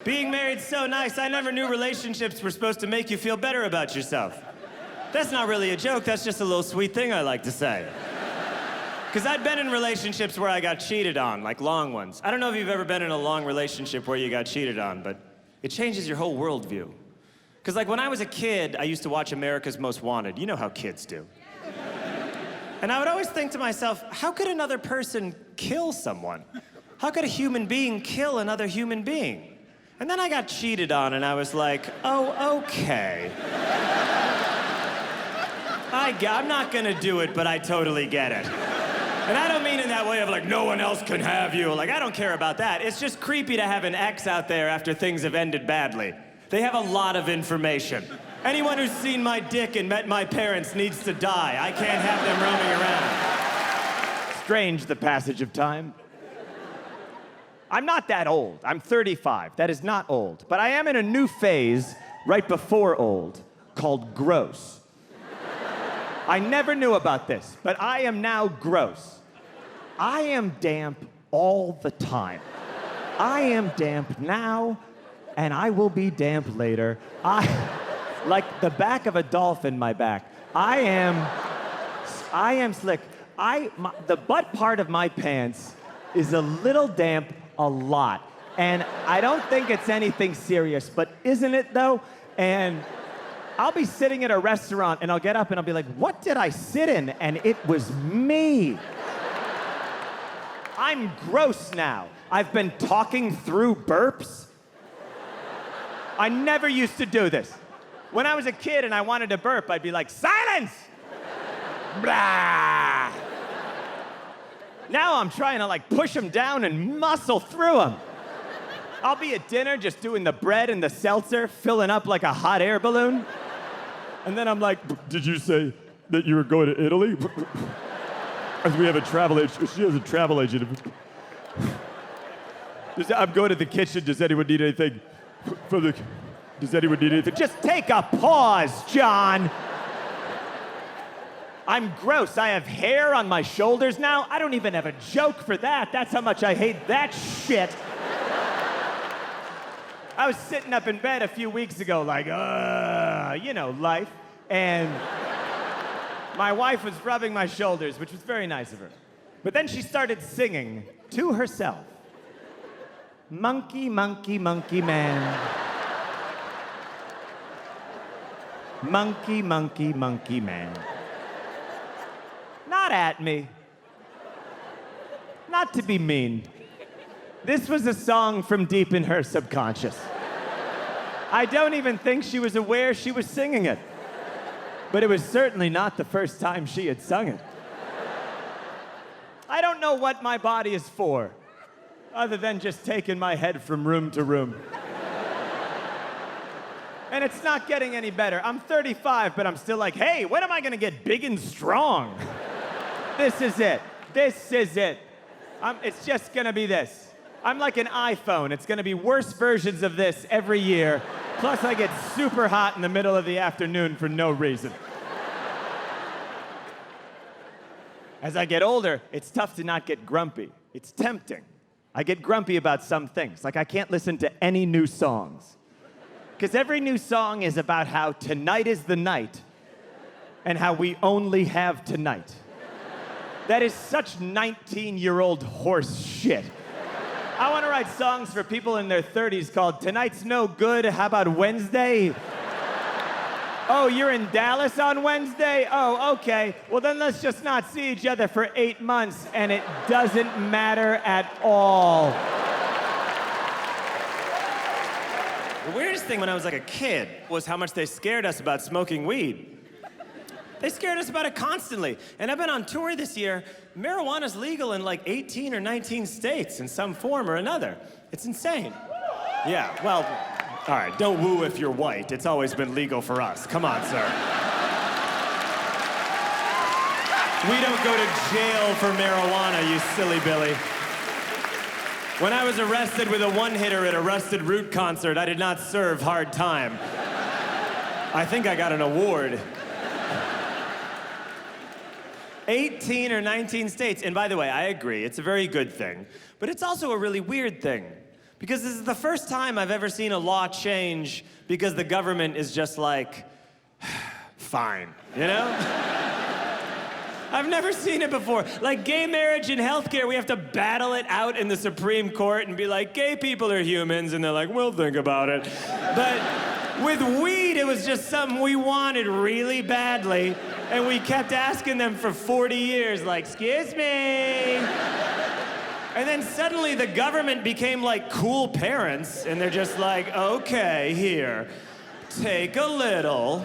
Being married's so nice, I never knew relationships were supposed to make you feel better about yourself. That's not really a joke, that's just a little sweet thing I like to say. Because I'd been in relationships where I got cheated on, like long ones. I don't know if you've ever been in a long relationship where you got cheated on, but it changes your whole worldview. Because like when I was a kid, I used to watch America's Most Wanted. You know how kids do. And I would always think to myself, how could another person kill someone? How could a human being kill another human being? And then I got cheated on and I was like, oh, okay. I'm not gonna do it, but I totally get it. And I don't mean in that way of like, no one else can have you. Like, I don't care about that. It's just creepy to have an ex out there after things have ended badly. They have a lot of information. Anyone who's seen my dick and met my parents needs to die. I can't have them roaming around. Strange, the passage of time. I'm not that old. I'm 35. That is not old. But I am in a new phase right before old called gross. I never knew about this, but I am now gross. I am damp all the time. I am damp now, and I will be damp later. Like the back of a dolphin, my back. I am slick. The butt part of my pants is a little damp a lot. And I don't think it's anything serious, but isn't it though? And I'll be sitting at a restaurant and I'll get up and I'll be like, what did I sit in? And it was me. I'm gross now. I've been talking through burps. I never used to do this. When I was a kid and I wanted to burp, I'd be like, silence! Blah! Now I'm trying to like push them down and muscle through them. I'll be at dinner just doing the bread and the seltzer, filling up like a hot air balloon. And then I'm like, Did you say that you were going to Italy? We have a travel agent. She has a travel agent. I'm going to the kitchen. Does anyone need anything? Does anyone need anything? just take a pause, John. I'm gross. I have hair on my shoulders now. I don't even have a joke for that. That's how much I hate that shit. I was sitting up in bed a few weeks ago like, life. And my wife was rubbing my shoulders, which was very nice of her. But then she started singing to herself. Monkey, monkey, monkey man. Monkey, monkey, monkey man. Not at me. Not to be mean. This was a song from deep in her subconscious. I don't even think she was aware she was singing it. But it was certainly not the first time she had sung it. I don't know what my body is for, other than just taking my head from room to room. And it's not getting any better. I'm 35, but I'm still like, hey, when am I gonna get big and strong? This is it. This is it. It's just gonna be this. I'm like an iPhone. It's gonna be worse versions of this every year. Plus, I get super hot in the middle of the afternoon for no reason. As I get older, it's tough to not get grumpy. It's tempting. I get grumpy about some things. Like I can't listen to any new songs. Because every new song is about how tonight is the night and how we only have tonight. That is such 19-year-old horse shit. I want to write songs for people in their 30s called Tonight's No Good, How About Wednesday? Oh, you're in Dallas on Wednesday? Oh, okay. Well, then let's just not see each other for 8 months, and it doesn't matter at all. The weirdest thing when I was like a kid was how much they scared us about smoking weed. They scared us about it constantly. And I've been on tour this year. Marijuana's legal in like 18 or 19 states in some form or another. It's insane. Yeah, well, all right, don't woo if you're white. It's always been legal for us. Come on, sir. We don't go to jail for marijuana, you silly Billy. When I was arrested with a one-hitter at a Rusted Root concert, I did not serve hard time. I think I got an award. 18 or 19 states. And by the way, I agree, it's a very good thing. But it's also a really weird thing. Because this is the first time I've ever seen a law change because the government is just like, fine, you know? I've never seen it before. Like gay marriage in healthcare, we have to battle it out in the Supreme Court and be like, gay people are humans, and they're like, we'll think about it. But with weed, it was just something we wanted really badly, and we kept asking them for 40 years, like, excuse me. And then suddenly the government became like cool parents, and they're just like, okay, here, take a little.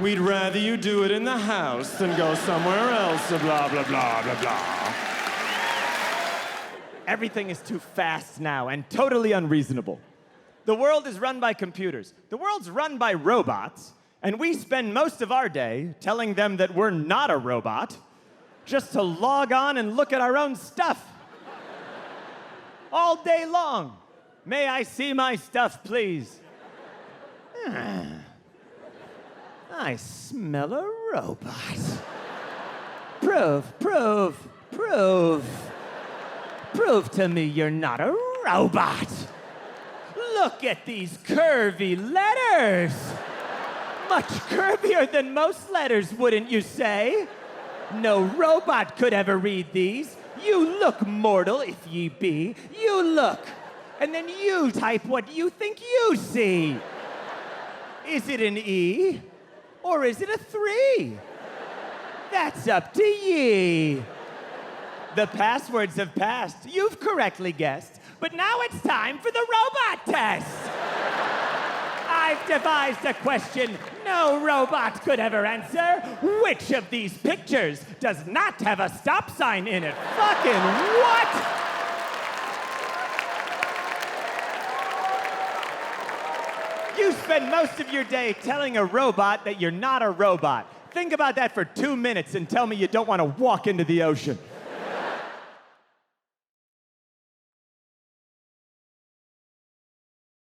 We'd rather you do it in the house than go somewhere else, blah, blah, blah, blah, blah. Everything is too fast now and totally unreasonable. The world is run by computers. The world's run by robots, and we spend most of our day telling them that we're not a robot, just to log on and look at our own stuff. All day long. May I see my stuff, please? I smell a robot. Prove to me you're not a robot. Look at these curvy letters. Much curvier than most letters, wouldn't you say? No robot could ever read these. You look mortal, if ye be. You look. And then you type what you think you see. Is it an E? Or is it a 3? That's up to ye. The passwords have passed. You've correctly guessed. But now it's time for the robot test. I've devised a question no robot could ever answer. Which of these pictures does not have a stop sign in it? Fucking what? You spend most of your day telling a robot that you're not a robot. Think about that for 2 minutes and tell me you don't want to walk into the ocean.